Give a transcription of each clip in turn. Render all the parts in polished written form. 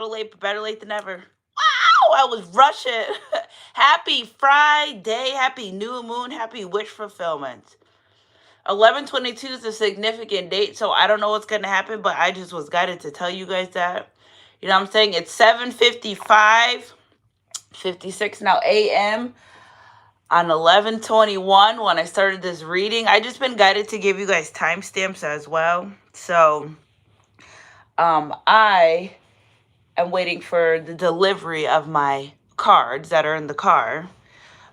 late, but better late than never. Wow, I was rushing. Happy Friday, happy new moon, happy wish fulfillment. 11/22 is a significant date, so I don't know what's going to happen, but I just was guided to tell you guys that. You know what I'm saying? It's 7:55, 56 now a.m. on 11/21 when I started this reading. I just been guided to give you guys timestamps as well. So, I am waiting for the delivery of my cards that are in the car.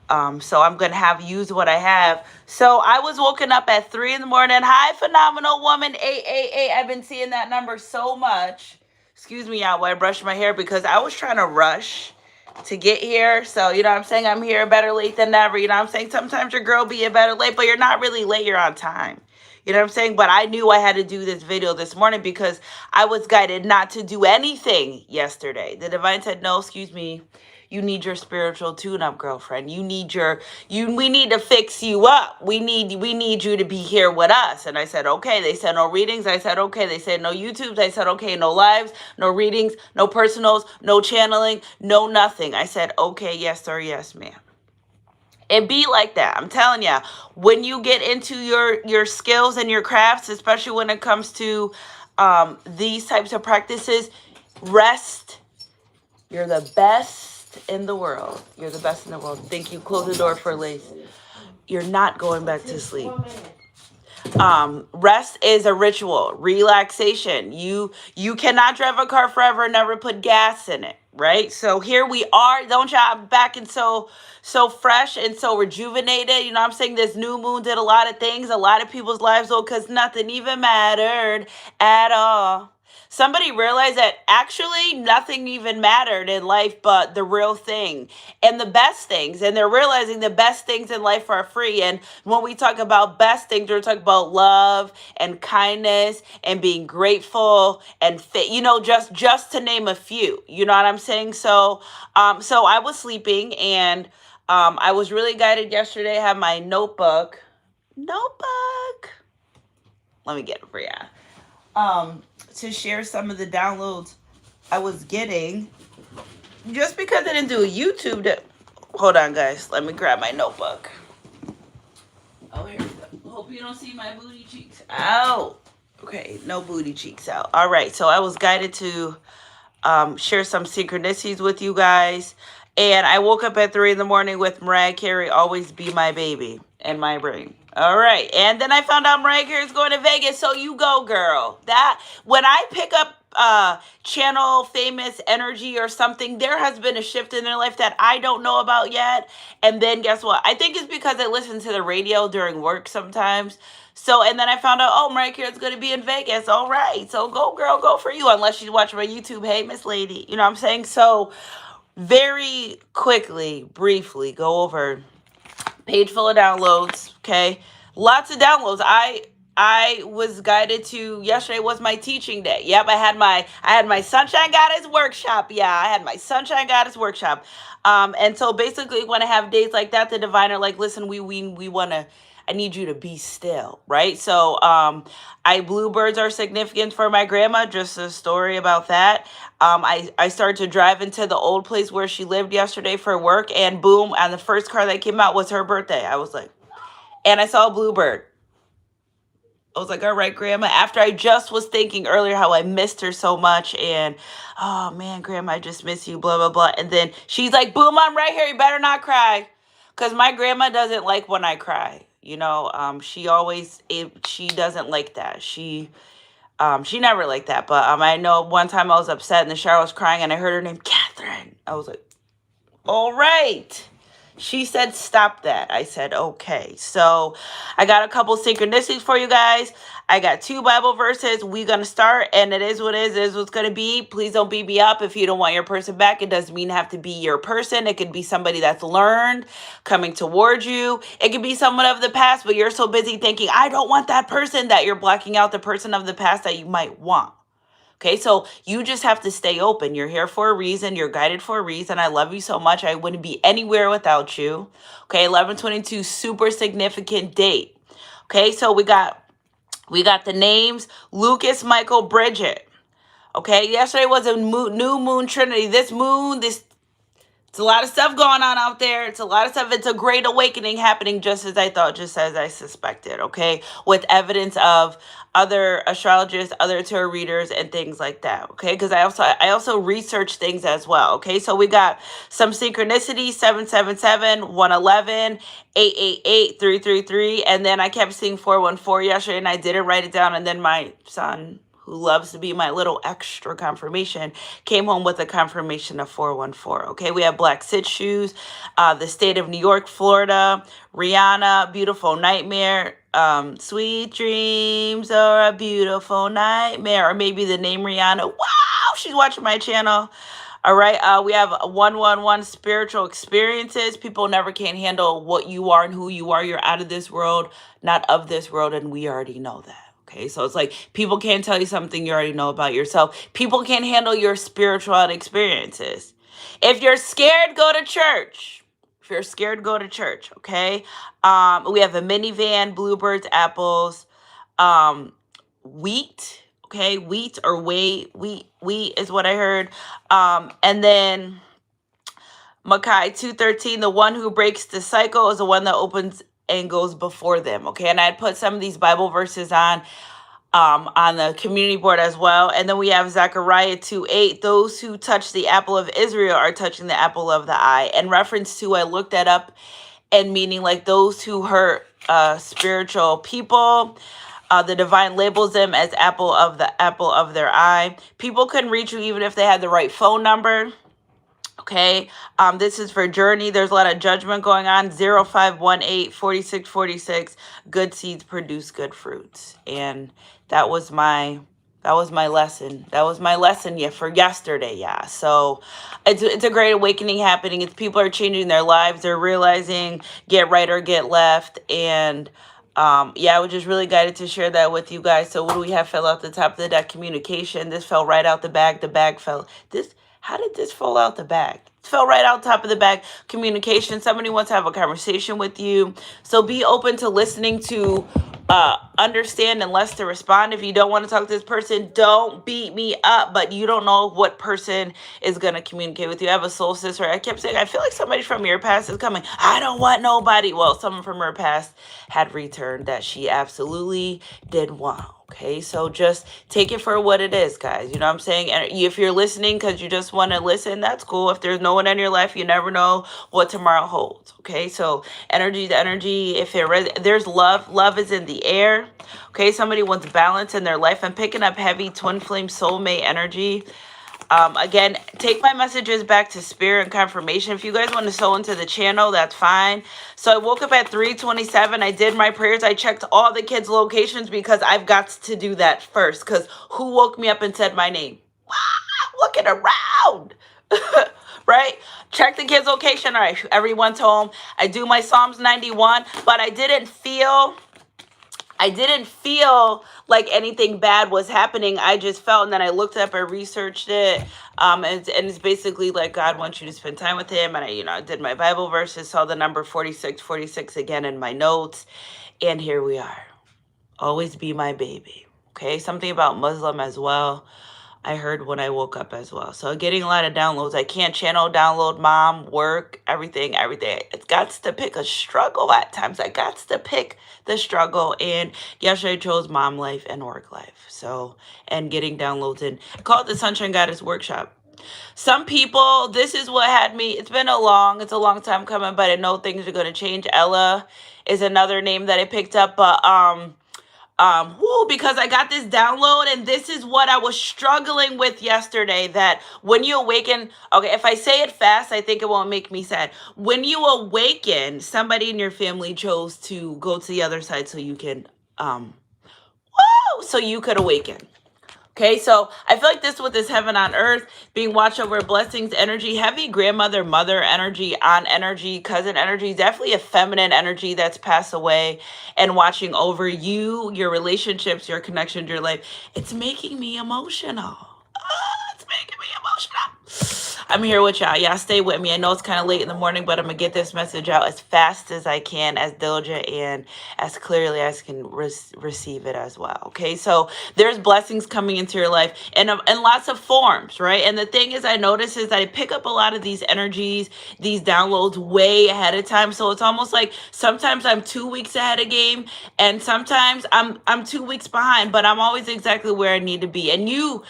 So I'm gonna have use what I have. So I was woken up at 3 in the morning. Hi, phenomenal woman 888. I've been seeing that number so much. Excuse me, y'all, while I brush my hair because I was trying to rush to get here. So you know what I'm saying? I'm here better late than never. You know what I'm saying? Sometimes your girl be a better late, but you're not really late, you're on time. You know what I'm saying? But I knew I had to do this video this morning because I was guided not to do anything yesterday. The divine said, no, excuse me. You need your spiritual tune-up, girlfriend. We need to fix you up. We need you to be here with us. And I said, okay. They said no readings. I said, okay. They said no YouTubes. I said, okay, no lives, no readings, no personals, no channeling, no nothing. I said, okay, yes, sir, yes, ma'am. It be like that. I'm telling you, when you get into your skills and your crafts, especially when it comes to these types of practices, rest. You're the best in the world. You're the best in the world. Thank you. Close the door for Lace. You're not going back to sleep. Rest is a ritual. Relaxation. You cannot drive a car forever and never put gas in it, right? So here we are. Don't y'all back and so fresh and so rejuvenated. You know what I'm saying? This new moon did a lot of things. A lot of people's lives, though, because nothing even mattered at all. Somebody realized that actually nothing even mattered in life but the real thing and the best things. And they're realizing the best things in life are free. And when we talk about best things, we're talking about love and kindness and being grateful and fit, just to name a few. You know what I'm saying? So I was sleeping and I was really guided yesterday. I have my notebook. Let me get it for you. To share some of the downloads I was getting. Just because I didn't do a YouTube. Hold on, guys. Let me grab my notebook. Oh, here we go. Hope you don't see my booty cheeks out. Okay, no booty cheeks out. All right, so I was guided to share some synchronicities with you guys. And I woke up at 3 in the morning with Mariah Carey, Always Be My Baby, in my brain. All right. And then I found out Mariah Carey's going to Vegas. So you go, girl. That when I pick up channel famous energy or something, there has been a shift in their life that I don't know about yet. And then guess what? I think it's because I listen to the radio during work sometimes. So, and then I found out, oh, Mariah Carey's going to be in Vegas. All right. So go, girl, go for you. Unless she's watching my YouTube. Hey, Miss Lady. You know what I'm saying? So very quickly, briefly, go over page full of downloads. Okay. Lots of downloads. I was guided to, yesterday was my teaching day. Yep, I had my Sunshine Goddess workshop. Yeah, I had my Sunshine Goddess workshop. And so basically when I have days like that, the divine are like, listen, we want to, I need you to be still, right? So bluebirds are significant for my grandma. Just a story about that. I started to drive into the old place where she lived yesterday for work, and boom, and the first car that came out was her birthday. I was like, and I saw a bluebird. I was like, all right, Grandma, after I just was thinking earlier how I missed her so much and, oh, man, Grandma, I just miss you, blah, blah, blah. And then she's like, boom, I'm right here. You better not cry. Because my grandma doesn't like when I cry. You know, she doesn't like that. She never liked that. But I know one time I was upset in the shower, I was crying, and I heard her name, Catherine. I was like, all right. She said, stop that. I said, okay. So I got a couple synchronicities for you guys. I got 2 Bible verses. We're going to start, and it is what it is what's going to be. Please don't beat me up if you don't want your person back. It doesn't mean have to be your person. It could be somebody that's learned coming towards you. It could be someone of the past, but you're so busy thinking, I don't want that person, that you're blocking out the person of the past that you might want. Okay, so you just have to stay open. You're here for a reason. You're guided for a reason. I love you so much. I wouldn't be anywhere without you. Okay, 11/22, super significant date. Okay, so we got the names Lucas, Michael, Bridget. Okay, yesterday was a new moon trinity. This moon, it's a lot of stuff going on out there. It's a lot of stuff. It's a great awakening happening, just as I thought, just as I suspected. Okay, with evidence of other astrologists, other tarot readers, and things like that. Okay, because I also research things as well. Okay, so we got some synchronicity: 777, 111, 888, 333, and then I kept seeing 414 yesterday, and I didn't write it down. And then my son, who loves to be my little extra confirmation, came home with a confirmation of 414. Okay, we have Black Sit Shoes, the state of New York, Florida, Rihanna, Beautiful Nightmare, Sweet Dreams are a Beautiful Nightmare, or maybe the name Rihanna. Wow, she's watching my channel. All right, we have 111 spiritual experiences. People never can handle what you are and who you are. You're out of this world, not of this world, and we already know that. Okay, so it's like people can't tell you something you already know about yourself. People can't handle your spiritual experiences. If you're scared, go to church. If you're scared, go to church. Okay. We have a minivan, bluebirds, apples, wheat. Okay, wheat or wheat is what I heard. And then Makai 213, the one who breaks the cycle is the one that opens and goes before them. Okay, and I'd put some of these Bible verses on the community board as well. And then we have Zechariah 2:8, those who touch the apple of Israel are touching the apple of the eye. In reference to, I looked that up, and meaning like those who hurt spiritual people. The divine labels them as apple of their eye. People couldn't reach you even if they had the right phone number. Okay, this is for Journey. There's a lot of judgment going on. 0518 4646. Good seeds produce good fruits. And that was my lesson. That was my lesson, for yesterday. Yeah. So it's a great awakening happening. It's people are changing their lives. They're realizing get right or get left. And I was just really guided to share that with you guys. So what do we have? Fell out the top of the deck. Communication. This fell right out the bag. The bag fell. How did this fall out the bag? It fell right out top of the bag. Communication. Somebody wants to have a conversation with you. So be open to listening to understand and less to respond. If you don't want to talk to this person, don't beat me up. But you don't know what person is going to communicate with you. I have a soul sister. I kept saying, I feel like somebody from your past is coming. I don't want nobody. Well, someone from her past had returned that she absolutely did want. Okay, so just take it for what it is, guys. You know what I'm saying? And if you're listening because you just want to listen, that's cool. If there's no one in your life, you never know what tomorrow holds. Okay, so energy to energy. If there's love, love is in the air. Okay, somebody wants balance in their life. I'm picking up heavy twin flame soulmate energy. Again, take my messages back to spirit and confirmation. If you guys want to sew into the channel, that's fine. So I woke up at 3:27. I did my prayers. I checked all the kids' locations because I've got to do that first. Because who woke me up and said my name? Looking around. Right? Check the kids' location. All right, everyone's home. I do my Psalms 91, but I didn't feel like anything bad was happening. I just felt, and then I looked up, I researched it, and it's basically like God wants you to spend time with him. And I did my Bible verses, saw the number 4646 again in my notes, and here we are. Always be my baby. Okay, something about Muslim as well. I heard when I woke up as well. So getting a lot of downloads. I can't channel, download, mom, work, everything. It's got to pick a struggle at times. I got to pick the struggle. And yesterday I chose mom life and work life. So, and getting downloads. And I call it the Sunshine Goddess Workshop. Some people, this is what had me, it's a long time coming, but I know things are going to change. Ella is another name that I picked up, but, because I got this download, and this is what I was struggling with yesterday, that when you awaken, okay, if I say it fast, I think it won't make me sad. When you awaken, somebody in your family chose to go to the other side so you can, so you could awaken. Okay, so I feel like this with this heaven on earth, being watched over, blessings, energy, heavy grandmother, mother energy, aunt energy, cousin energy, definitely a feminine energy that's passed away and watching over you, your relationships, your connection to your life. It's making me emotional. It's making me emotional. I'm here with y'all. Y'all stay with me. I know it's kind of late in the morning, but I'm going to get this message out as fast as I can, as diligent and as clearly as I can receive it as well. Okay. So there's blessings coming into your life in lots of forms, right? And the thing is, I notice is that I pick up a lot of these energies, these downloads way ahead of time. So it's almost like sometimes I'm 2 weeks ahead of game, and sometimes I'm 2 weeks behind, but I'm always exactly where I need to be. And you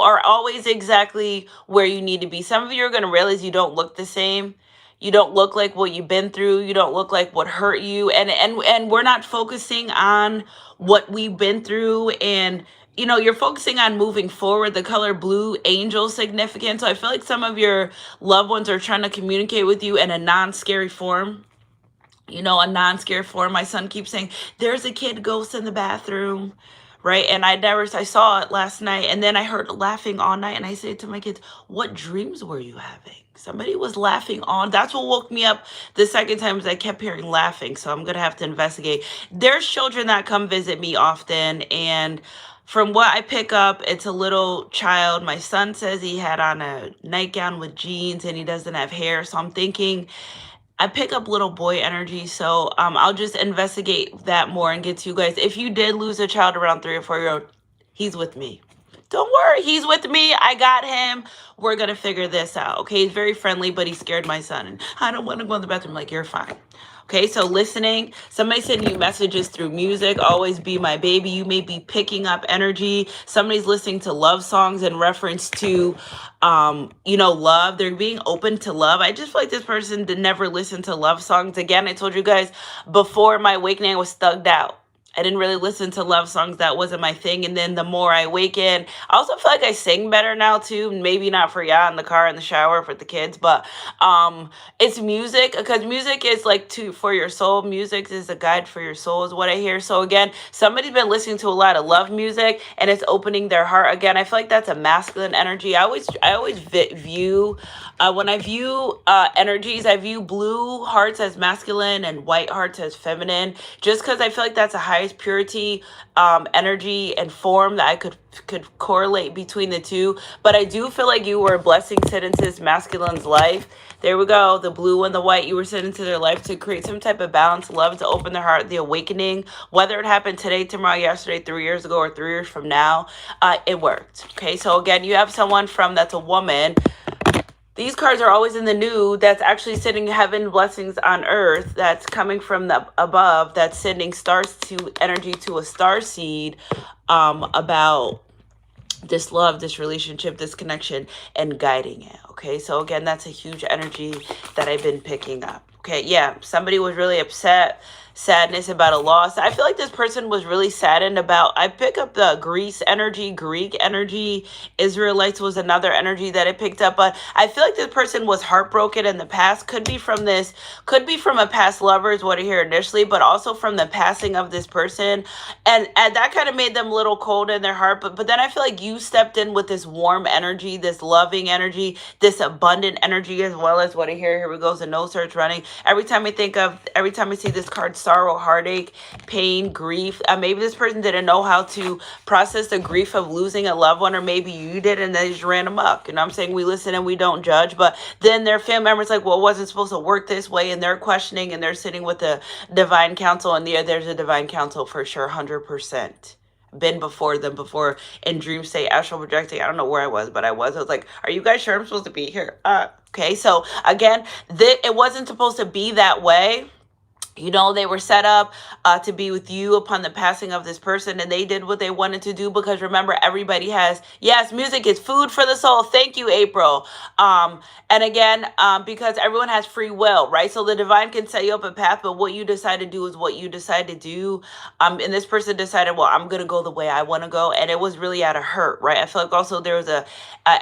are always exactly where you need to be. Some of you are going to realize you don't look the same. You don't look like what you've been through. You don't look like what hurt you. And we're not focusing on what we've been through, and you're focusing on moving forward. The color blue, angel significance. So I feel like some of your loved ones are trying to communicate with you in a non-scary form. A non-scary form. My son keeps saying, there's a kid ghost in the bathroom, right? And I saw it last night, and then I heard laughing all night, and I said to my kids, what dreams were you having? Somebody was laughing on. That's what woke me up the second time, is I kept hearing laughing. So I'm going to have to investigate. There's children that come visit me often, and from what I pick up, it's a little child. My son says he had on a nightgown with jeans and he doesn't have hair. So I'm thinking I pick up little boy energy. So I'll just investigate that more and get to you guys. If you did lose a child around 3 or 4 year old, he's with me. Don't worry, he's with me. I got him. We're going to figure this out. Okay, he's very friendly, but he scared my son. And I don't want to go in the bathroom. Like, you're fine. Okay, so listening, somebody sending you messages through music, always be my baby. You may be picking up energy. Somebody's listening to love songs in reference to, love. They're being open to love. I just feel like this person did never listen to love songs. Again, I told you guys before my awakening, I was thugged out. I didn't really listen to love songs. That wasn't my thing. And then the more I awaken, I also feel like I sing better now too. Maybe not for y'all in the car, in the shower, for the kids, but it's music, because music is like for your soul. Music is a guide for your soul, is what I hear. So again, somebody's been listening to a lot of love music, and it's opening their heart. Again, I feel like that's a masculine energy. I always view when I view energies, I view blue hearts as masculine and white hearts as feminine, just because I feel like that's a highest purity energy and form that I could correlate between the two. But I do feel like you were a blessing sent into this masculine's life. There we go. The blue and the white, you were sent into their life to create some type of balance, love, to open their heart, the awakening. Whether it happened today, tomorrow, yesterday, 3 years ago, or 3 years from now, it worked. Okay, so again, you have someone that's a woman. These cards are always in the new, that's actually sending heaven blessings on earth, that's coming from the above, that's sending stars to energy to a star seed about this love, this relationship, this connection, and guiding it. Okay, so again, that's a huge energy that I've been picking up. Okay, yeah, somebody was really upset, sadness about a loss. I feel like this person was really saddened about, I pick up the Greek energy, Israelites was another energy that I picked up, but I feel like this person was heartbroken in the past. Could be from a past lover is what I hear initially, but also from the passing of this person. And that kind of made them a little cold in their heart. But then I feel like you stepped in with this warm energy, this loving energy, this abundant energy, as well as what I hear. Here we go, the no search running. Every time I see this card, sorrow, heartache, pain, grief. Maybe this person didn't know how to process the grief of losing a loved one, or maybe you did, and they just ran amok. I'm saying we listen and we don't judge, but then their family members like, well, it wasn't supposed to work this way, and they're questioning, and they're sitting with the divine counsel, and there's a divine counsel for sure, 100%. Been before them before in dream state, astral projecting. I don't know where I was, but I was like, are you guys sure I'm supposed to be here? Okay, so again, it wasn't supposed to be that way. They were set up to be with you upon the passing of this person, and they did what they wanted to do, because remember, everybody has, yes, music is food for the soul. Thank you, April. And again, because everyone has free will, right? So the divine can set you up a path, but what you decide to do is what you decide to do. And this person decided, well, I'm going to go the way I want to go. And it was really out of hurt, right? I feel like also there was a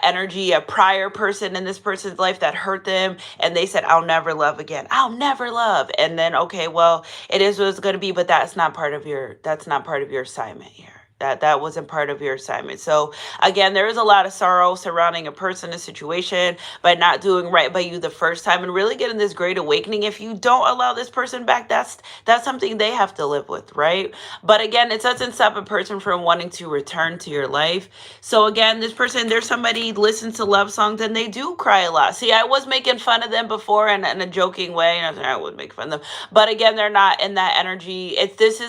energy, a prior person in this person's life that hurt them. And they said, I'll never love again. I'll never love. And then, okay, well, it is what it's going to be, but that's not part of your assignment here. That wasn't part of your assignment. So again, there is a lot of sorrow surrounding a person, a situation, by not doing right by you the first time and really getting this great awakening. If you don't allow this person back, that's something they have to live with, right? But again, it doesn't stop a person from wanting to return to your life. So again, this person, there's somebody listens to love songs and they do cry a lot. See, I was making fun of them before in a joking way, and I would make fun of them. But again, they're not in that energy. This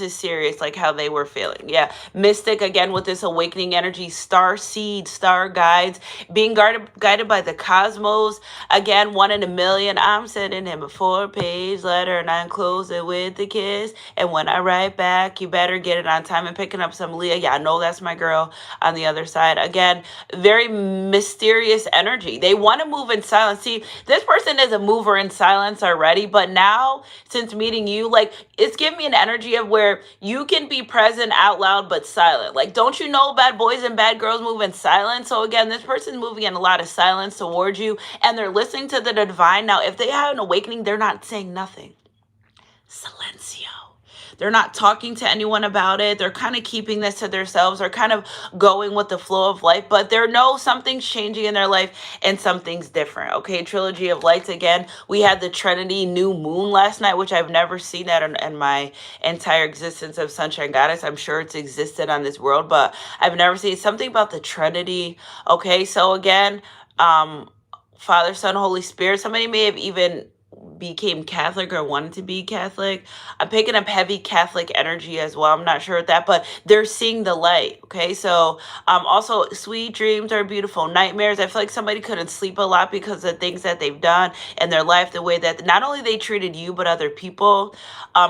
is serious, like how they were feeling. Yeah. Mystic, again, with this awakening energy, star seed, star guides, being guided by the cosmos. Again, 1 in a million. I'm sending him a 4-page letter and I enclose it with a kiss. And when I write back, you better get it on time. And picking up some Leah. Yeah, I know that's my girl on the other side. Again, very mysterious energy. They want to move in silence. See, this person is a mover in silence already, but now since meeting you, like, it's giving me an energy of where you can be present out loud but silent. Like, don't you know bad boys and bad girls move in silence? So again, this person's moving in a lot of silence towards you, and they're listening to the divine. Now, if they have an awakening, they're not saying nothing. Silencio. They're not talking to anyone about it. They're kind of keeping this to themselves or kind of going with the flow of life, but they know something's changing in their life and something's different. Okay, Trilogy of Lights again. We had the Trinity new moon last night, which I've never seen that in my entire existence of Sunshine Goddess. I'm sure it's existed on this world, but I've never seen something about the Trinity. Okay, so again, Father, Son, Holy Spirit. Somebody may have even became Catholic or wanted to be Catholic. I'm picking up heavy Catholic energy as well. I'm not sure what that, but they're seeing the light. Okay, so also sweet dreams are beautiful nightmares. I feel like somebody couldn't sleep a lot because of things that they've done in their life, the way that not only they treated you but other people.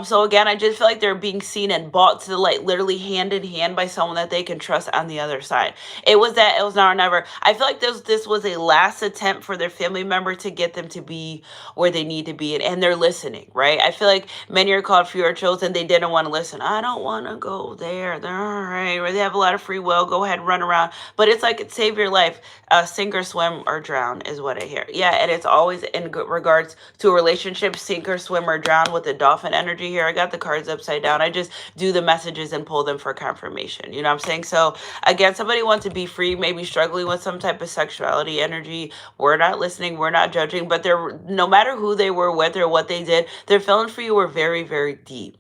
So again, I just feel like they're being seen and brought to the light, literally hand in hand by someone that they can trust on the other side. It was now or never. I feel like this was a last attempt for their family member to get them to be where they need to be, and they're listening, right? I feel like many are called, few are chosen. They didn't want to listen. I don't want to go there. They're all right. Or they have a lot of free will. Go ahead, run around. But it's like, save your life. Sink or swim or drown is what I hear. Yeah, and it's always in regards to a relationship, sink or swim or drown with the dolphin energy here. I got the cards upside down. I just do the messages and pull them for confirmation. You know what I'm saying? So again, somebody wants to be free, maybe struggling with some type of sexuality energy. We're not listening. We're not judging, but they're, no matter who they were with or what they did, their feelings for you were very, very deep.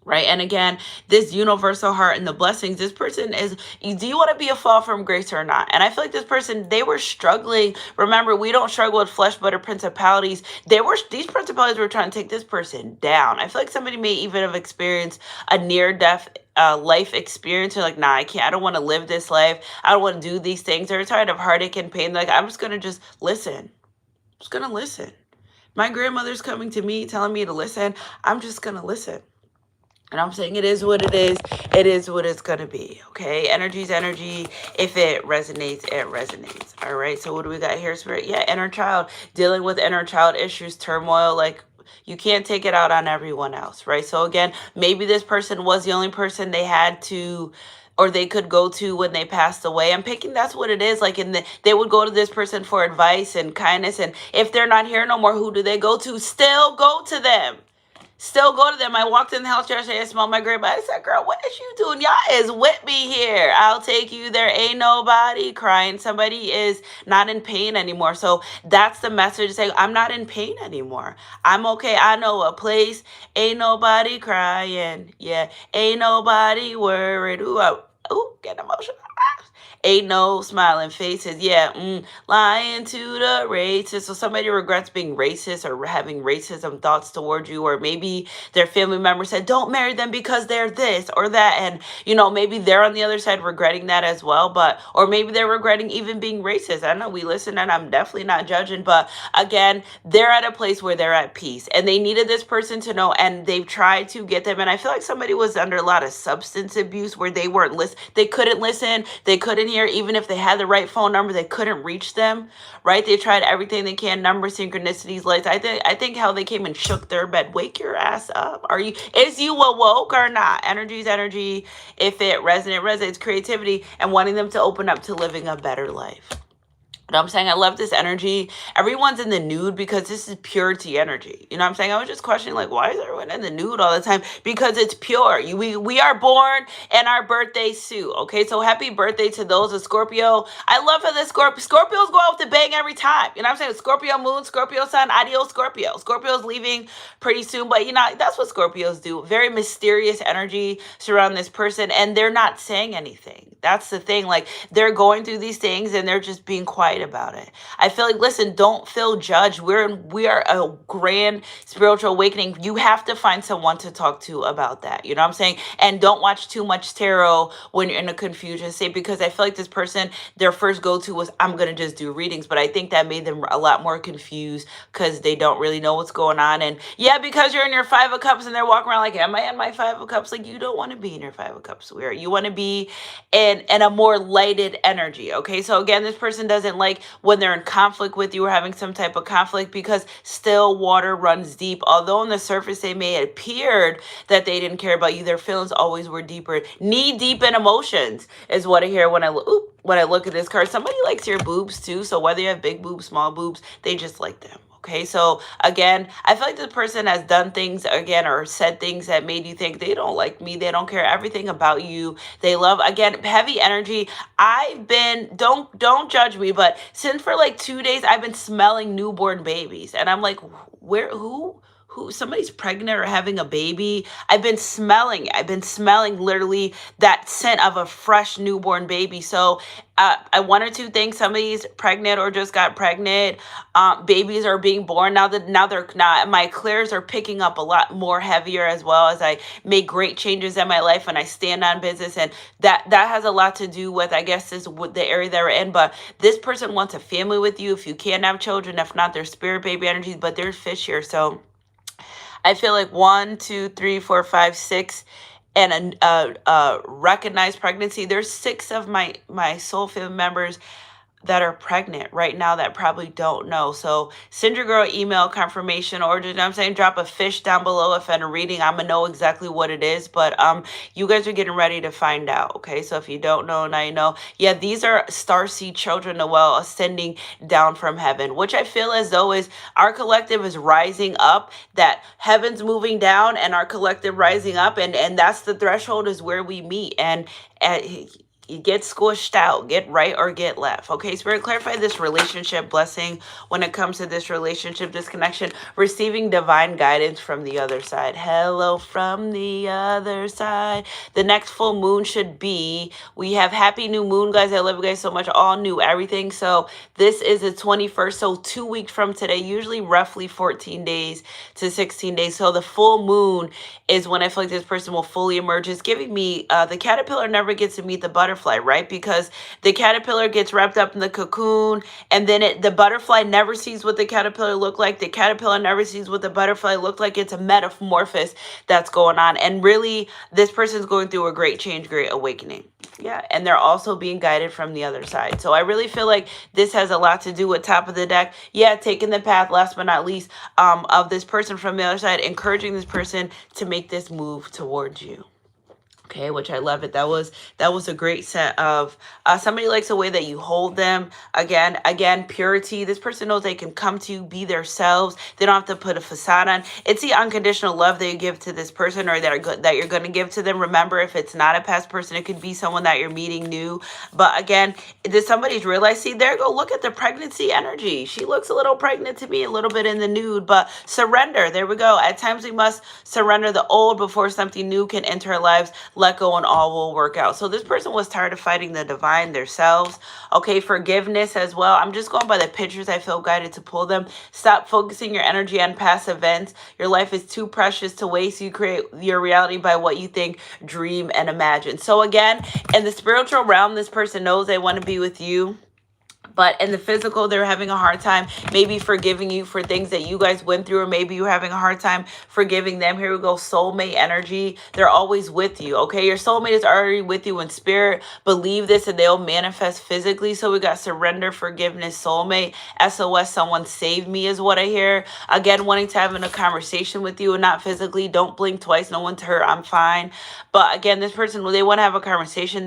Right. And again, this universal heart and the blessings, this person is, do you want to be a fall from grace or not? And I feel like this person, they were struggling. Remember, we don't struggle with flesh, but principalities. These principalities were trying to take this person down. I feel like somebody may even have experienced a near-death life experience. They're like, nah, I don't want to live this life. I don't want to do these things. They're tired of heartache and pain. Like, I'm just going to listen. I'm just going to listen. My grandmother's coming to me, telling me to listen. I'm just going to listen. And I'm saying it is what it is. It is what it's going to be. Okay. Energy's energy. If it resonates, it resonates. All right. So what do we got here, Spirit? Yeah. Inner child. Dealing with inner child issues, turmoil. Like, you can't take it out on everyone else. Right. So again, maybe this person was the only person they had to, or they could go to when they passed away. I'm picking that's what it is. Like, they would go to this person for advice and kindness. And if they're not here no more, who do they go to? Still go to them. Still go to them. I walked in the house yesterday. I smelled my grandma. I said, girl, what is you doing? Y'all is with me here. I'll take you there. Ain't nobody crying. Somebody is not in pain anymore. So that's the message. Say, I'm not in pain anymore. I'm okay. I know a place. Ain't nobody crying. Yeah. Ain't nobody worried. Ooh, get emotional. Ain't no smiling faces. Yeah, lying to the racist. So somebody regrets being racist or having racism thoughts towards you, or maybe their family member said, don't marry them because they're this or that. And, maybe they're on the other side regretting that as well. Or maybe they're regretting even being racist. I know we listen and I'm definitely not judging. But again, they're at a place where they're at peace and they needed this person to know, and they've tried to get them. And I feel like somebody was under a lot of substance abuse where they weren't listening. They couldn't listen. They couldn't hear. Even if they had the right phone number, they couldn't reach them, right? They tried everything they can, numbers, synchronicities, lights. I think how they came and shook their bed. Wake your ass up. Is you awoke or not? Energy's energy. If it resonates, creativity, and wanting them to open up to living a better life. You know what I'm saying? I love this energy. Everyone's in the nude because this is purity energy. You know what I'm saying? I was just questioning, like, why is everyone in the nude all the time? Because it's pure. We are born in our birthday suit. Okay, so happy birthday to those of Scorpio. I love how the Scorpios go out with a bang every time. You know what I'm saying? Scorpio moon, Scorpio sun, adios Scorpio. Scorpio's leaving pretty soon, but you know, that's what Scorpios do. Very mysterious energy surround this person, and they're not saying anything. That's the thing. Like, they're going through these things and they're just being quiet about it. I feel like, listen, don't feel judged. We are a grand spiritual awakening. You have to find someone to talk to about that. You know what I'm saying? And don't watch too much tarot when you're in a confusion state, because I feel like this person, their first go-to was, I'm gonna just do readings. But I think that made them a lot more confused because they don't really know what's going on. And yeah, because you're in your Five of Cups and they're walking around like, am I in my Five of Cups? Like, you don't want to be in your Five of Cups. Where you want to be in a more lighted energy. Okay, so again, this person doesn't like when they're in conflict with you or having some type of conflict, because still water runs deep. Although on the surface they may have appeared that they didn't care about you, their feelings always were deeper. Knee deep in emotions is what I hear when I look at this card. Somebody likes your boobs too, so whether you have big boobs, small boobs, they just like them. Okay, so again, I feel like this person has done things again or said things that made you think they don't like me, they don't care everything about you. They love, again, heavy energy. I've been, don't judge me, but since for like 2 days I've been smelling newborn babies, and I'm like, where, who, somebody's pregnant or having a baby. I've been smelling literally that scent of a fresh newborn baby. So I one or two things, somebody's pregnant or just got pregnant. Babies are being born now. That now they're not. My clairs are picking up a lot more heavier, as well as I make great changes in my life and I stand on business, and that has a lot to do with, I guess, this with the area that we're in. But this person wants a family with you. If you can have children, if not, they're spirit baby energies. But there's fish here, so I feel like 1, 2, 3, 4, 5, 6, and a recognized pregnancy. There's 6 of my soul family members that are pregnant right now that probably don't know. So send your girl email confirmation, or you know what I'm saying, drop a fish down below if in a reading. I'm gonna know exactly what it is. But you guys are getting ready to find out. Okay, so if you don't know, now you know. Yeah, these are starseed children as well, ascending down from heaven, which I feel as though is our collective is rising up, that heaven's moving down and our collective rising up, and that's the threshold, is where we meet. And you get squished out, get right or get left. Okay, Spirit, clarify this relationship blessing when it comes to this relationship, this connection, receiving divine guidance from the other side. Hello from the other side. The next full moon should be, we have happy new moon, guys. I love you guys so much. All new, everything. So this is the 21st. So 2 weeks from today, usually roughly 14 days to 16 days. So the full moon is when I feel like this person will fully emerge. It's giving me, the caterpillar never gets to meet the butterfly, right? Because the caterpillar gets wrapped up in the cocoon, and then the butterfly never sees what the caterpillar looked like. The caterpillar never sees what the butterfly looked like. It's a metamorphosis that's going on. And really, this person's going through a great change, great awakening. Yeah, and they're also being guided from the other side. So I really feel like this has a lot to do with top of the deck. Yeah, taking the path, last but not least, of this person from the other side, encouraging this person to make this move towards you. Okay, which I love it. That was a great set of somebody likes the way that you hold them. Again, purity. This person knows they can come to you, be themselves. They don't have to put a facade on. It's the unconditional love that you give to this person, or that you're going to give to them. Remember, if it's not a past person, it could be someone that you're meeting new. But again, did somebody's realize? See, there you go. Look at the pregnancy energy. She looks a little pregnant to me, a little bit in the nude. But surrender. There we go. At times we must surrender the old before something new can enter our lives. Let go and all will work out. So this person was tired of fighting the divine themselves. Okay, forgiveness as well. I'm just going by the pictures. I feel guided to pull them. Stop focusing your energy on past events. Your life is too precious to waste. You create your reality by what you think, dream, and imagine. So again, in the spiritual realm, this person knows they want to be with you. But in the physical, they're having a hard time maybe forgiving you for things that you guys went through, or maybe you're having a hard time forgiving them. Here we go, soulmate energy. They're always with you, okay? Your soulmate is already with you in spirit. Believe this and they'll manifest physically. So we got surrender, forgiveness, soulmate, SOS, someone save me is what I hear. Again, wanting to have a conversation with you and not physically. Don't blink twice. No one's hurt. I'm fine. But again, this person, they want to have a conversation.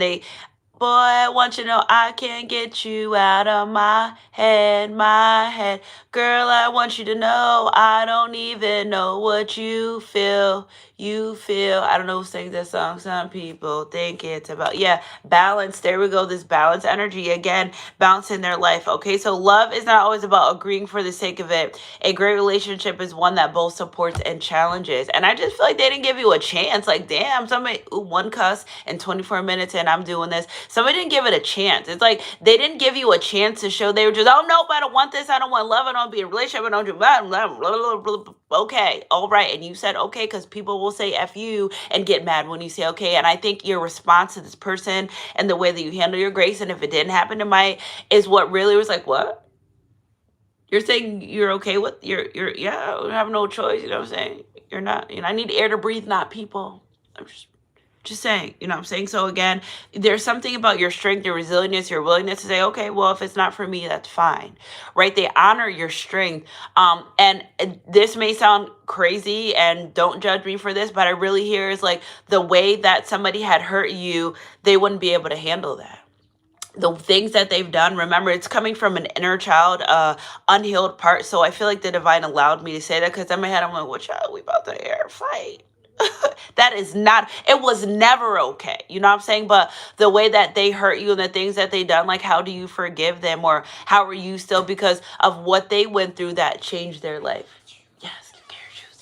Boy, I want you to know I can't get you out of my head, my head. Girl, I want you to know I don't even know what you feel. You feel. I don't know who sings that song. Some people think it's about, yeah, balance. There we go. This balance energy again, balancing their life. Okay, so love is not always about agreeing for the sake of it. A great relationship is one that both supports and challenges. And I just feel like they didn't give you a chance. Like, damn, somebody, ooh, one cuss in 24 minutes and I'm doing this. Somebody didn't give it a chance. It's like they didn't give you a chance to show. They were just, oh, nope, I don't want this. I don't want love. I don't be in a relationship. I don't do blah, blah, blah, blah, blah, blah. Okay, all right. And you said okay because people will say F you and get mad when you say okay. And I think your response to this person and the way that you handle your grace, and if it didn't happen to my, is what really was like, what? You're saying you're okay with you're yeah, you have no choice, you know what I'm saying? You're not, I need air to breathe, not people. I'm just saying, you know what I'm saying? So again, there's something about your strength, your resilience, your willingness to say, okay, well, if it's not for me, that's fine, right? They honor your strength. And this may sound crazy and don't judge me for this, but I really hear is like the way that somebody had hurt you, they wouldn't be able to handle that. The things that they've done, remember, it's coming from an inner child, unhealed part. So I feel like the divine allowed me to say that because in my head, I'm like, what child? We about to air fight. That is not, it was never okay. You know what I'm saying? But the way that they hurt you and the things that they done, like, how do you forgive them? Or how are you still, because of what they went through that changed their life? Yes,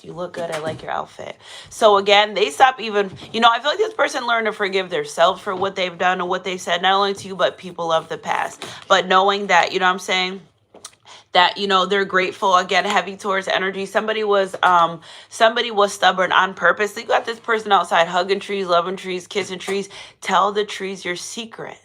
you look good. I like your outfit. So again, they stop even, I feel like this person learned to forgive themselves for what they've done and what they've said, not only to you, but people of the past. But knowing that, you know what I'm saying? That they're grateful. Again, heavy towards energy. Somebody was stubborn on purpose. You got this person outside hugging trees, loving trees, kissing trees. Tell the trees your secret,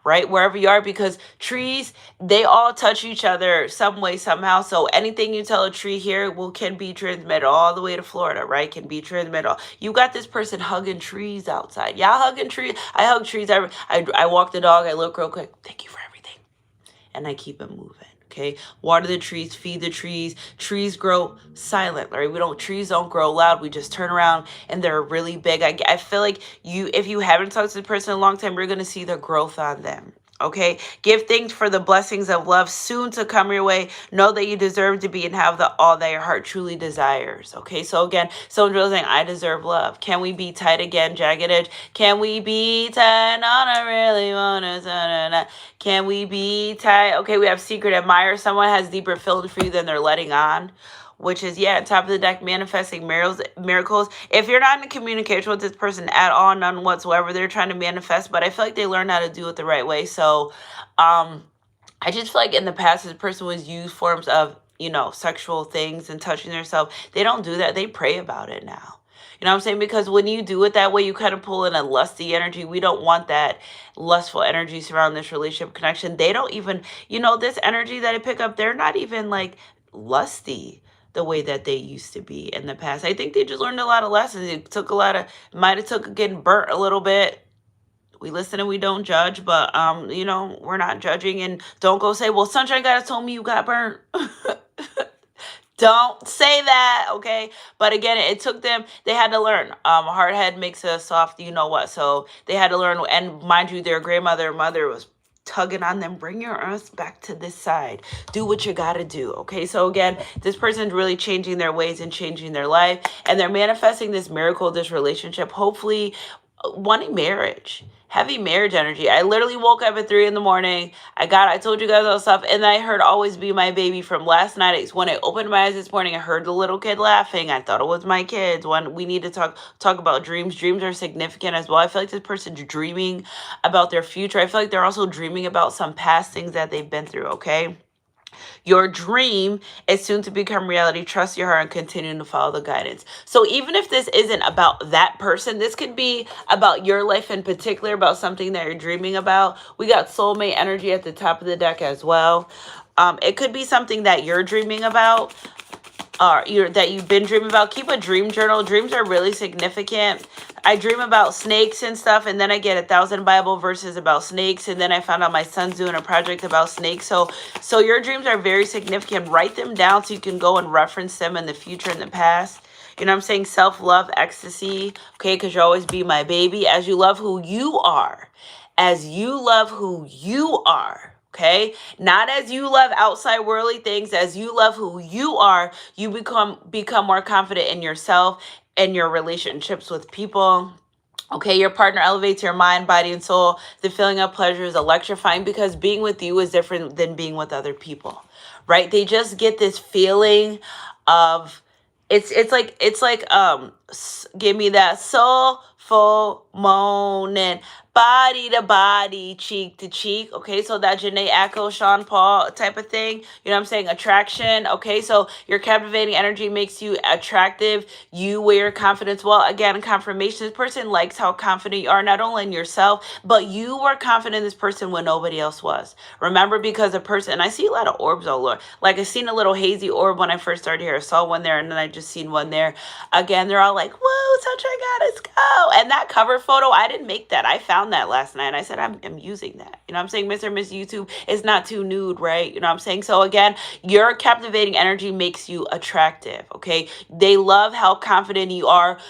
right? Wherever you are, because trees, they all touch each other some way, somehow. So anything you tell a tree here can be transmitted all the way to Florida, right? Can be transmitted. You got this person hugging trees outside. Y'all hugging trees. I hug trees. I walk the dog. I look real quick. Thank you for everything. And I keep it moving. Okay, water the trees, feed the trees. Trees grow silent, right? Trees don't grow loud. We just turn around and they're really big. I feel like if you haven't talked to the person in a long time, you're going to see the growth on them. Okay, give thanks for the blessings of love soon to come your way. Know that you deserve to be and have all that your heart truly desires. Okay, so again, someone's really saying, I deserve love. Can we be tight again, jagged edge? Can we be tight? No, I really want to. Can we be tight? Okay, we have secret admirer. Someone has deeper feelings for you than they're letting on. Which is, top of the deck, manifesting miracles. If you're not in communication with this person at all, none whatsoever, they're trying to manifest, but I feel like they learn how to do it the right way. So I just feel like in the past, this person was used forms of, sexual things and touching themselves. They don't do that. They pray about it now. You know what I'm saying? Because when you do it that way, you kind of pull in a lusty energy. We don't want that lustful energy surrounding this relationship connection. They don't even, this energy that I pick up, they're not even like lusty the way that they used to be in the past. I think they just learned a lot of lessons. It took might have took getting burnt a little bit. We listen and we don't judge, but we're not judging. And don't go say, well, Sunshine Goddess told me you got burnt. Don't say that, okay? But again, it took them, they had to learn. Hard head makes a soft, you know what? So they had to learn. And mind you, their mother was tugging on them, bring your earth back to this side, do what you got to do. Okay, so again, this person's really changing their ways and changing their life, and they're manifesting this miracle, this relationship, hopefully wanting marriage, heavy marriage energy. I literally woke up at 3 a.m. I told you guys all stuff, and I heard Always Be My Baby from last night. When I opened my eyes this morning, I heard the little kid laughing. I thought it was my kids. We need to talk about dreams. Dreams are significant as well. I feel like this person's dreaming about their future. I feel like they're also dreaming about some past things that they've been through, okay? Your dream is soon to become reality. Trust your heart and continue to follow the guidance. So even if this isn't about that person, this could be about your life in particular, about something that you're dreaming about. We got soulmate energy at the top of the deck as well. It could be something that you're dreaming about, that you've been dreaming about. Keep a dream journal. Dreams are really significant. I dream about snakes and stuff, and then I get 1,000 Bible verses about snakes, and then I found out my son's doing a project about snakes. So your dreams are very significant. Write them down so you can go and reference them in the future and the past. You know what I'm saying? Self-love, ecstasy, okay, because you always be my baby. As you love who you are as you love who you are. Okay, not as you love outside worldly things, as you love who you are, you become more confident in yourself and your relationships with people. Okay, your partner elevates your mind, body, and soul. The feeling of pleasure is electrifying because being with you is different than being with other people, right? They just get this feeling of give me that soulful moaning, body to body, cheek to cheek. Okay, so that Janae Echo, Sean Paul type of thing. You know what I'm saying? Attraction. Okay, so your captivating energy makes you attractive. You wear your confidence well. Again, confirmation. This person likes how confident you are, not only in yourself, but you were confident in this person when nobody else was. Remember, because a person, and I see a lot of orbs all over. Like I seen a little hazy orb when I first started here. I saw one there, and then I just seen one there. Again, they're all like, whoa, Sunshine Goddess, go. And that cover photo, I didn't make that. I found that last night. And I said, I'm using that. You know what I'm saying? Mr. and Miss YouTube is not too nude, right? You know what I'm saying? So again, your captivating energy makes you attractive, okay? They love how confident you are.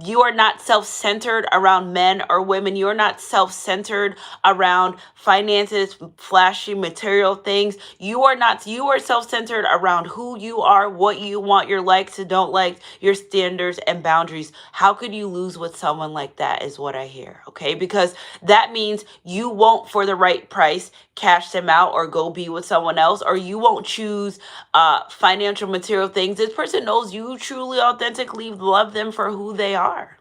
You are not self-centered around men or women. You're not self-centered around finances, flashy material things. You are self-centered around who you are, what you want, your likes and don't like, your standards and boundaries. How could you lose with someone like that is what I hear, okay? Because that means you won't, for the right price, cash them out or go be with someone else, or you won't choose financial material things. This person knows you truly, authentically love them for who they are.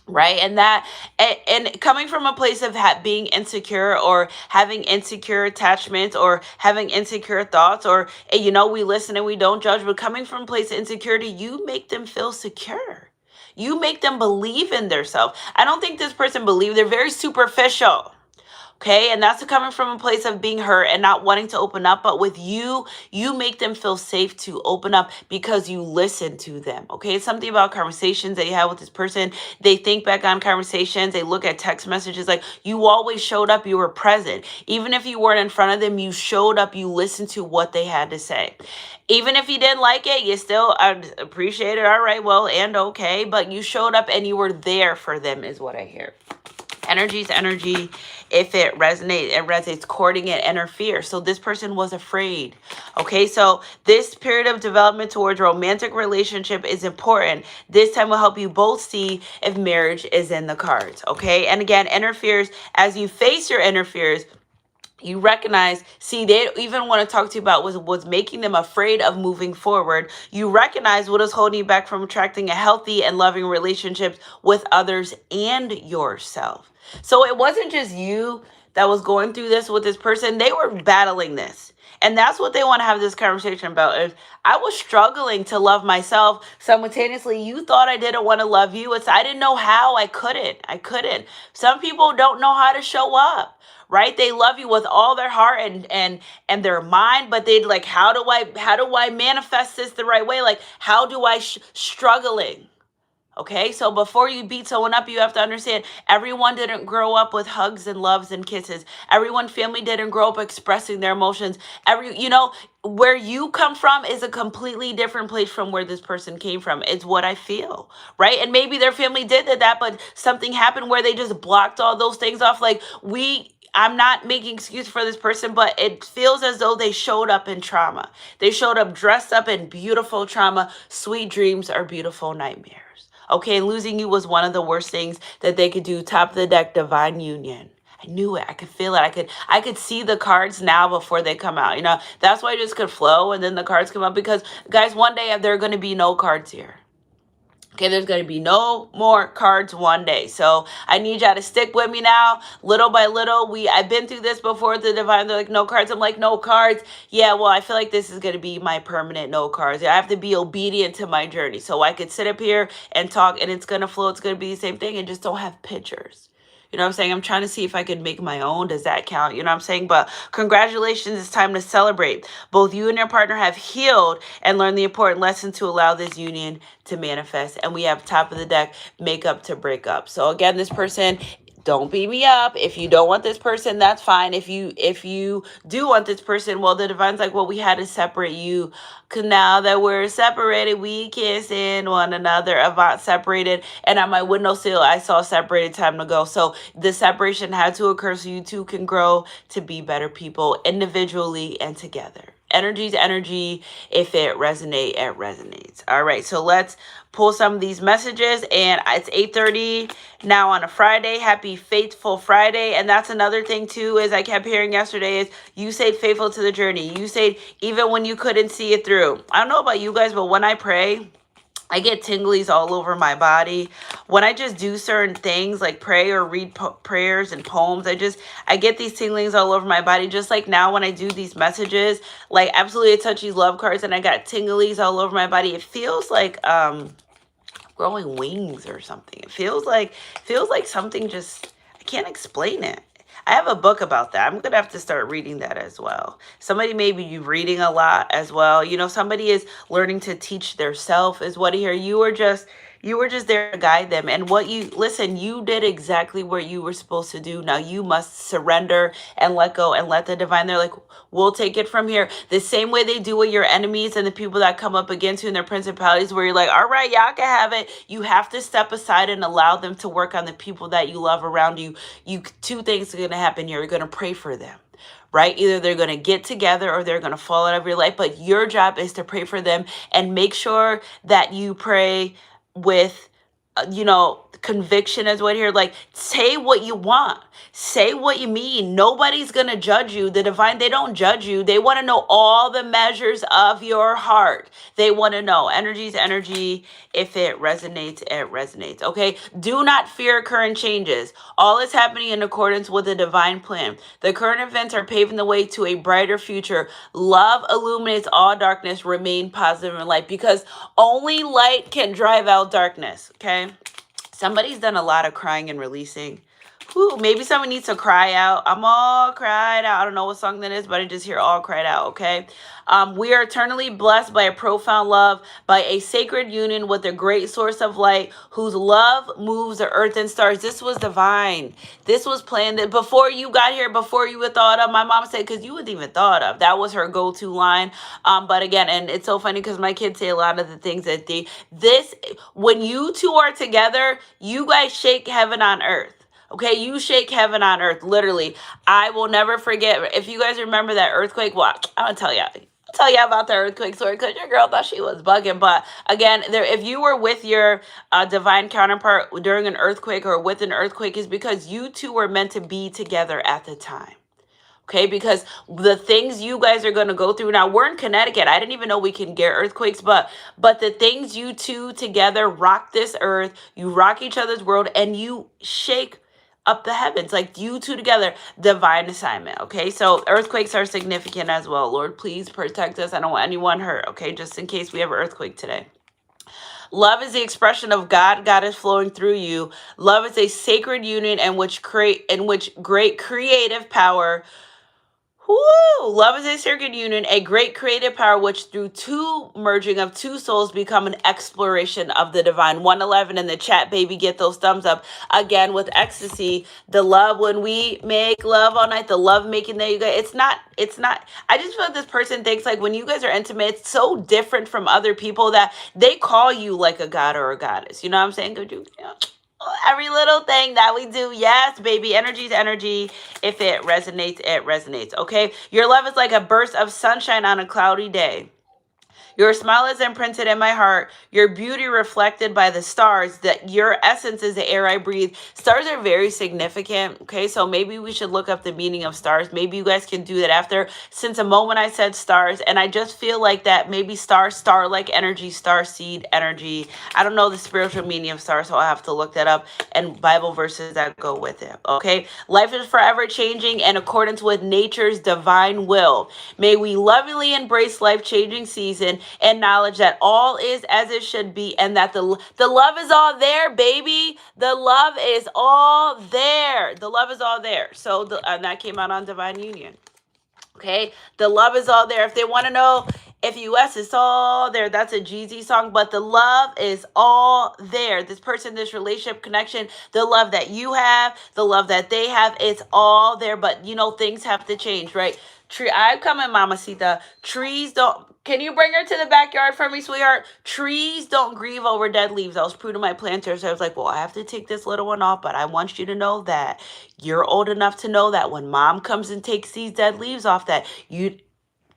Right. And coming from a place of being insecure or having insecure attachments or having insecure thoughts, or, we listen and we don't judge, but coming from a place of insecurity, you make them feel secure. You make them believe in themselves. I don't think this person believes. They're very superficial. Okay, and that's coming from a place of being hurt and not wanting to open up. But with you, you make them feel safe to open up because you listen to them. Okay, it's something about conversations that you have with this person. They think back on conversations. They look at text messages. Like, you always showed up. You were present. Even if you weren't in front of them, you showed up. You listened to what they had to say. Even if you didn't like it, you still appreciate it. All right, well, and okay. But you showed up and you were there for them is what I hear. Energy is energy. If it resonates, courting it interferes. So this person was afraid. Okay, so this period of development towards romantic relationship is important. This time will help you both see if marriage is in the cards. Okay, and again, interferes, as you face your interferes, you recognize, see, they even want to talk to you about was making them afraid of moving forward. You recognize what is holding you back from attracting a healthy and loving relationship with others and yourself. So it wasn't just you that was going through this with this person. They were battling this. And that's what they want to have this conversation about. If I was struggling to love myself, simultaneously, you thought I didn't want to love you. I didn't know how. I couldn't. Some people don't know how to show up. Right? They love you with all their heart and their mind, but they'd like, how do I manifest this the right way? Like, how do I struggling? Okay, so before you beat someone up, you have to understand everyone didn't grow up with hugs and loves and kisses. Everyone's family didn't grow up expressing their emotions. Where you come from is a completely different place from where this person came from. It's what I feel, right? And maybe their family did that, but something happened where they just blocked all those things off. I'm not making excuse for this person, but it feels as though they showed up in trauma. They showed up dressed up in beautiful trauma. Sweet dreams are beautiful nightmares. Okay, losing you was one of the worst things that they could do. Top of the deck, divine union. I knew it. I could feel it. I could see the cards now before they come out. That's why I just could flow, and then the cards come up, because, guys, one day there are going to be no cards here. Okay, there's going to be no more cards one day. So I need y'all to stick with me now, little by little. I've been through this before. The divine, they're like, no cards. I'm like, no cards. Yeah, well, I feel like this is going to be my permanent no cards. I have to be obedient to my journey. So I could sit up here and talk, and it's going to flow. It's going to be the same thing, and just don't have pictures. You know what I'm saying? I'm trying to see if I can make my own. Does that count? You know what I'm saying? But congratulations. It's time to celebrate. Both you and your partner have healed and learned the important lesson to allow this union to manifest. And we have top of the deck, make up to break up. So again, this person, don't beat me up. If you don't want this person, that's fine. If you do want this person, well, the divine's like, well, we had to separate you. 'Cause now that we're separated, we can't stand one another. Avant separated, and on my windowsill, I saw separated time to go. So the separation had to occur so you two can grow to be better people individually and together. Energy's energy. If it resonates, it resonates. All right, so let's pull some of these messages, and it's 8:30 now on a Friday. Happy Faithful Friday. And that's another thing too, is I kept hearing yesterday, is you stayed faithful to the journey. You stayed even when you couldn't see it through. I don't know about you guys, but when I pray, I get tinglies all over my body. When I just do certain things like pray or read prayers and poems, I get these tinglings all over my body. Just like now when I do these messages, like absolutely touchy love cards, and I got tinglies all over my body. It feels like growing wings or something. It feels like something just, I can't explain it. I have a book about that. I'm going to have to start reading that as well. Somebody may be reading a lot as well. Somebody is learning to teach their self is what here. You were just there to guide them. And listen, you did exactly what you were supposed to do. Now you must surrender and let go and let the divine, they're like, we'll take it from here. The same way they do with your enemies and the people that come up against you and their principalities, where you're like, all right, y'all can have it. You have to step aside and allow them to work on the people that you love around you. Two things are going to happen here. You're going to pray for them. Right? Either they're going to get together or they're going to fall out of your life. But your job is to pray for them and make sure that you pray with conviction as what here. Like, say what you want, say what you mean. Nobody's gonna judge you. The divine, they don't judge you. They want to know all the measures of your heart. They want to know. Energy's energy. If it resonates, it resonates. Okay, do not fear current changes. All is happening in accordance with the divine plan. The current events are paving the way to a brighter future. Love illuminates all darkness. Remain positive in light, because only light can drive out darkness. Okay, somebody's done a lot of crying and releasing. Whew, maybe someone needs to cry out. I'm all cried out. I don't know what song that is, but I just hear all cried out. Okay. We are eternally blessed by a profound love, by a sacred union with a great source of light, whose love moves the earth and stars. This was divine. This was planned before you got here, before you were thought of. My mom said, because you wouldn't even thought of. That was her go-to line. But again, and it's so funny because my kids say a lot of the things that when you two are together, you guys shake heaven on earth. Okay, you shake heaven on earth, literally. I will never forget. If you guys remember that earthquake, well, I'm going to tell you about the earthquake story, because your girl thought she was bugging. But again, if you were with your divine counterpart during an earthquake or with an earthquake, is because you two were meant to be together at the time. Okay, because the things you guys are going to go through now, we're in Connecticut. I didn't even know we can get earthquakes, but the things you two together rock this earth, you rock each other's world, and you shake up the heavens, like you two together, divine assignment. Okay, so earthquakes are significant as well. Lord, please protect us. I don't want anyone hurt. Okay, just in case we have an earthquake today. Love is the expression of God. God is flowing through you. Love is a sacred union in which great creative power. Woo! Love is a sacred union, a great creative power, which through two merging of two souls become an exploration of the divine. 111 in the chat, baby, get those thumbs up. Again, with ecstasy, the love, when we make love all night, the love making that you guys, it's not, I just feel like this person thinks like when you guys are intimate, it's so different from other people that they call you like a god or a goddess. You know what I'm saying? Could you, every little thing that we do. Yes, baby. Energy's energy. If it resonates, it resonates. Okay. Your love is like a burst of sunshine on a cloudy day. Your smile is imprinted in my heart. Your beauty reflected by the stars. That your essence is the air I breathe. Stars are very significant. Okay, so maybe we should look up the meaning of stars. Maybe you guys can do that after. Since the moment I said stars, and I just feel like that maybe star-like energy, star seed energy. I don't know the spiritual meaning of stars, so I'll have to look that up, and Bible verses that go with it. Okay, life is forever changing in accordance with nature's divine will. May we lovingly embrace life-changing season and knowledge that all is as it should be, and that the love is all there, baby. The love is all there. The love is all there. So and that came out on Divine Union. Okay, the love is all there. If they want to know If US is all there, that's a Jeezy song, but the love is all there. This person, this relationship connection, the love that you have, the love that they have, it's all there. But you know, things have to change, right? I'm coming, Mamacita. Trees don't. Can you bring her to the backyard for me, sweetheart? Trees don't grieve over dead leaves. I was pruning my planters. I was like, well, I have to take this little one off, but I want you to know that you're old enough to know that when mom comes and takes these dead leaves off, that you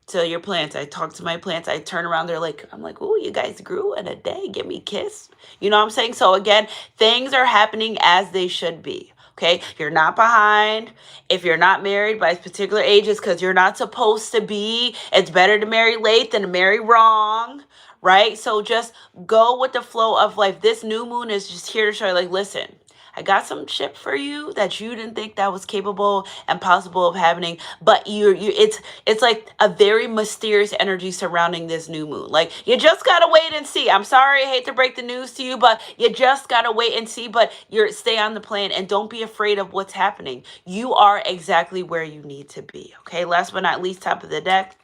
to your plants. I talk to my plants. I turn around. They're like, I'm like, oh, you guys grew in a day. Give me a kiss. You know what I'm saying? So again, things are happening as they should be. Okay. You're not behind. If you're not married by particular ages, because you're not supposed to be, it's better to marry late than to marry wrong. Right. So just go with the flow of life. This new moon is just here to show you, like, listen, I got some shit for you that you didn't think that was capable and possible of happening, but it's like a very mysterious energy surrounding this new moon. Like, you just gotta wait and see. I'm sorry, I hate to break the news to you, but you just gotta wait and see. But you're stay on the plan and don't be afraid of what's happening. You are exactly where you need to be. Okay, last but not least, top of the deck,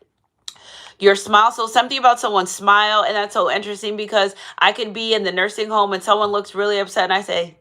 your smile. So something about someone's smile, and that's so interesting because I could be in the nursing home and someone looks really upset and I say,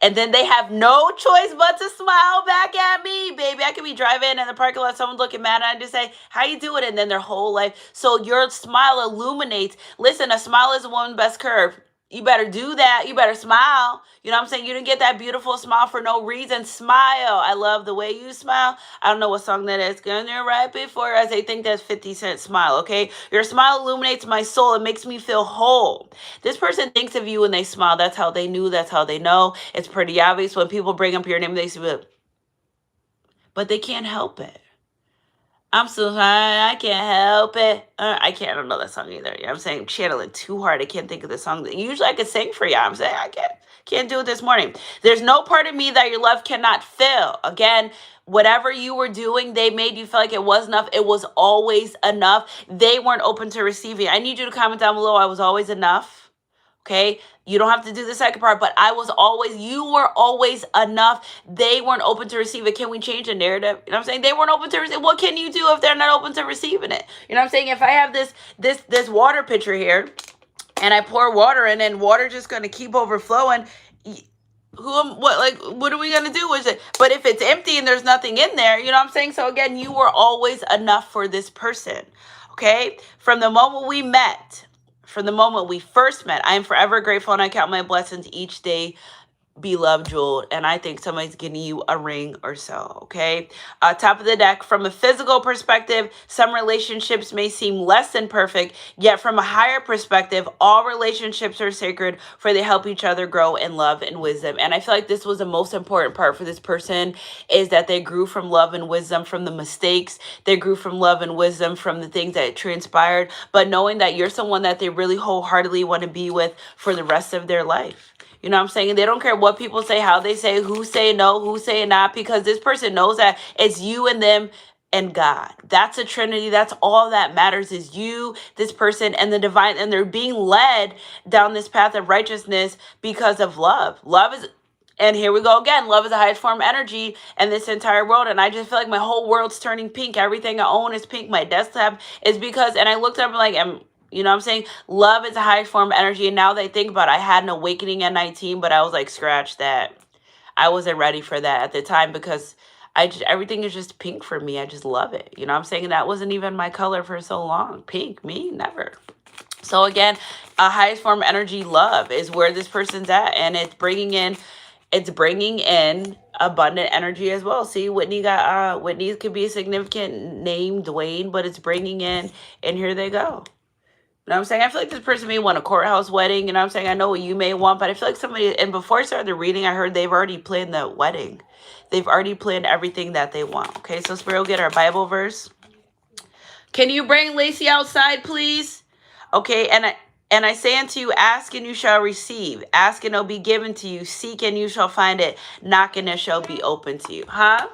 and then they have no choice but to smile back at me, baby. I could be driving in the parking lot, someone looking mad, and I just say, how you doing? And then their whole life. So your smile illuminates. Listen, a smile is a woman's best curve. You better do that. You better smile. You know what I'm saying? You didn't get that beautiful smile for no reason. Smile. I love the way you smile. I don't know what song that is. Going there right before as they think that's 50 Cent smile, okay? Your smile illuminates my soul. It makes me feel whole. This person thinks of you when they smile. That's how they knew. That's how they know. It's pretty obvious when people bring up your name. They say, but they can't help it. I'm so high, I can't help it. I don't know that song either. You know what I'm saying? I'm channeling too hard. I can't think of the song. Usually I could sing for you. I'm saying I can't do it this morning. There's no part of me that your love cannot fill. Again, whatever you were doing, they made you feel like it was enough. It was always enough. They weren't open to receiving. I need you to comment down below. I was always enough. Okay, you don't have to do the second part, but you were always enough. They weren't open to receive it. Can we change the narrative? You know what I'm saying? They weren't open to receive. What can you do if they're not open to receiving it? You know what I'm saying? If I have this water pitcher here and I pour water in and water just going to keep overflowing, what are we going to do with it? But if it's empty and there's nothing in there, you know what I'm saying? So again, you were always enough for this person. Okay, from the moment we met, from the moment we first met, I am forever grateful and I count my blessings each day. Beloved Jewel, and I think somebody's getting you a ring or so. Okay, top of the deck, from a physical perspective, some relationships may seem less than perfect, yet from a higher perspective, all relationships are sacred, for they help each other grow in love and wisdom. And I feel like this was the most important part for this person, is that they grew from love and wisdom from the mistakes. They grew from love and wisdom from the things that transpired, but knowing that you're someone that they really wholeheartedly want to be with for the rest of their life. You know what I'm saying? They don't care what people say, how they say, who say no, who say not, because this person knows that it's you and them and God. That's a trinity. That's all that matters, is you, this person, and the divine. And they're being led down this path of righteousness because of love. Love is, and here we go again, love is the highest form of energy in this entire world. And I just feel like my whole world's turning pink. Everything I own is pink. My desktop is because, and I looked up and like, you know what I'm saying? Love is a high form of energy. And now they think about it, I had an awakening at 19, but I was like, scratch that. I wasn't ready for that at the time because everything is just pink for me. I just love it. You know what I'm saying? That wasn't even my color for so long. Pink, me, never. So again, a highest form of energy, love, is where this person's at. And it's bringing in abundant energy as well. See, Whitney could be a significant name, Dwayne, but it's bringing in, and here they go. You know what I'm saying? I feel like this person may want a courthouse wedding. You know what I'm saying? I know what you may want, but I feel like somebody, and before I started the reading, I heard they've already planned the wedding. They've already planned everything that they want. Okay, so Spirit will get our Bible verse. Can you bring Lacey outside, please? Okay, and I say unto you, ask and you shall receive. Ask and it'll be given to you. Seek and you shall find it. Knock and it shall be open to you. Huh?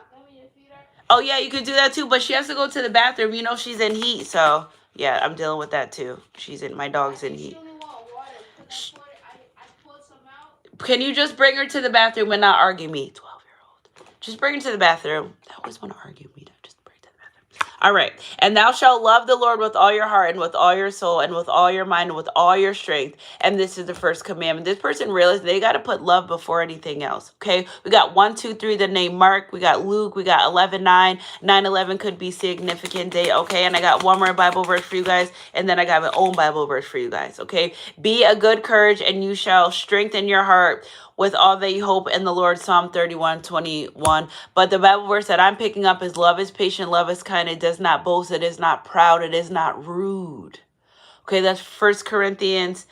Oh, yeah, you could do that too, but she has to go to the bathroom. You know she's in heat, so... yeah, I'm dealing with that too. My dog's in heat. Can you just bring her to the bathroom and not argue me? 12-year-old. Just bring her to the bathroom. I always want to argue me. Just bring her to the bathroom. All right. And thou shalt love the Lord with all your heart and with all your soul and with all your mind and with all your strength. And this is the first commandment. This person realized they got to put love before anything else. Okay. We got 1, 2, 3, the name Mark. We got Luke. We got 11:9. 9/11 could be significant day. Okay. And I got one more Bible verse for you guys. And then I got my own Bible verse for you guys. Okay. Be a good courage and you shall strengthen your heart with all that you hope in the Lord. Psalm 31:21. But the Bible verse that I'm picking up is love is patient, love is kind, it does not boast, it is not proud, it is not rude. Okay, that's First Corinthians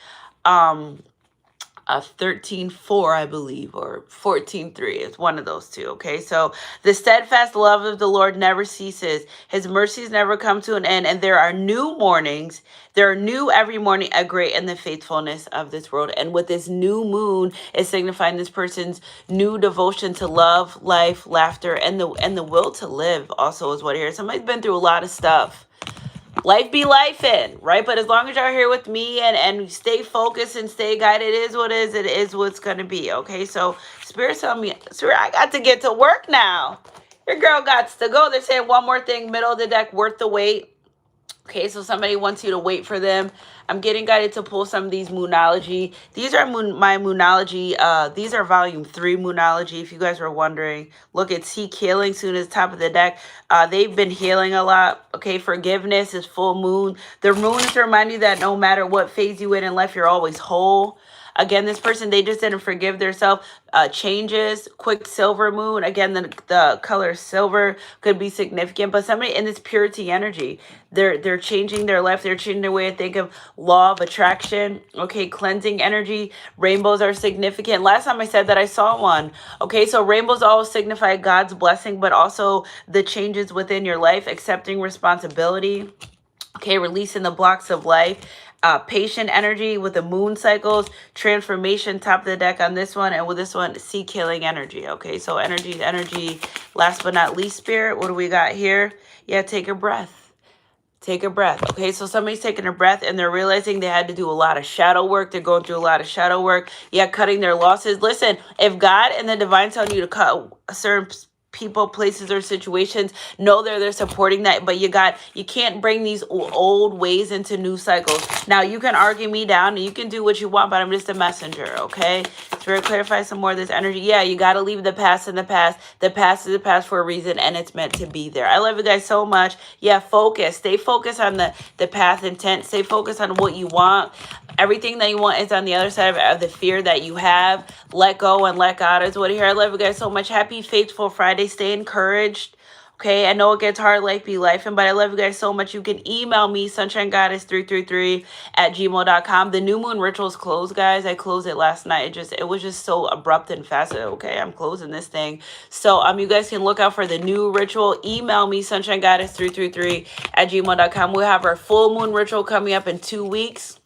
13:4, I believe, or 14:3. It's one of those two. Okay, so the steadfast love of the Lord never ceases. His mercies never come to an end, and there are new mornings. There are new every morning, a great in the faithfulness of this world. And with this new moon, is signifying this person's new devotion to love, life, laughter, and the will to live. Also, is what I hear. Somebody's been through a lot of stuff. Life be lifing, right? But as long as y'all here with me and stay focused and stay guided, it is what it is. It is what's going to be, okay? So Spirit tell me, Spirit, I got to get to work now. Your girl got to go. They're saying one more thing, middle of the deck, worth the wait. Okay, so somebody wants you to wait for them. I'm getting guided to pull some of these Moonology. These are my Moonology. These are volume 3 Moonology, if you guys were wondering. Look, it's Seek Healing soon as top of the deck. They've been healing a lot. Okay, forgiveness is full moon. The moon is to remind you that no matter what phase you in life, you're always whole. Again, this person, they just didn't forgive themselves. Changes, quicksilver moon. Again, the color silver could be significant, but somebody in this purity energy, they're changing their life. They're changing their way to think of law of attraction. Okay, cleansing energy. Rainbows are significant. Last time I said that I saw one. Okay, so rainbows always signify God's blessing, but also the changes within your life, accepting responsibility. Okay, releasing the blocks of life. Patient energy with the moon cycles, transformation, top of the deck on this one, and with this one, seek healing energy. Okay, so energy. Last but not least, Spirit, what do we got here? Yeah, take a breath. Take a breath. Okay, so somebody's taking a breath and they're realizing they had to do a lot of shadow work. They're going through a lot of shadow work. Yeah, cutting their losses. Listen, if God and the divine telling you to cut certain people, places, or situations, know they're supporting that, but you can't bring these old ways into new cycles. Now you can argue me down and you can do what you want, but I'm just a messenger. Okay, Spirit, clarify some more of this energy. Yeah, you got to leave the past in the past. The past is the past for a reason, and it's meant to be there. I love you guys so much. Yeah, focus. Stay focused on the path intent. Stay focused on what you want. Everything that you want is on the other side of the fear that you have. Let go and let God is what I hear. I love you guys so much. Happy Faithful Friday. Stay encouraged. Okay, I know it gets hard, life be life, but I love you guys so much. You can email me, sunshinegoddess333@gmail.com. The new moon rituals closed, guys. I closed it last night. It was just so abrupt and fast. Okay, I'm closing this thing. So you guys can look out for the new ritual. Email me, sunshinegoddess333@gmail.com. We'll have our full moon ritual coming up in 2 weeks.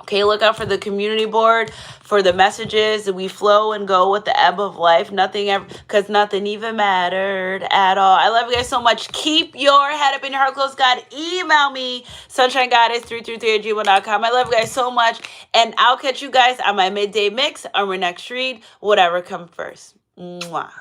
Okay, look out for the community board, for the messages. We flow and go with the ebb of life. Because nothing even mattered at all. I love you guys so much. Keep your head up and your heart close, God. Email me, sunshinegoddess333@gmail.com. I love you guys so much. And I'll catch you guys on my midday mix, on my next read, whatever comes first. Mwah.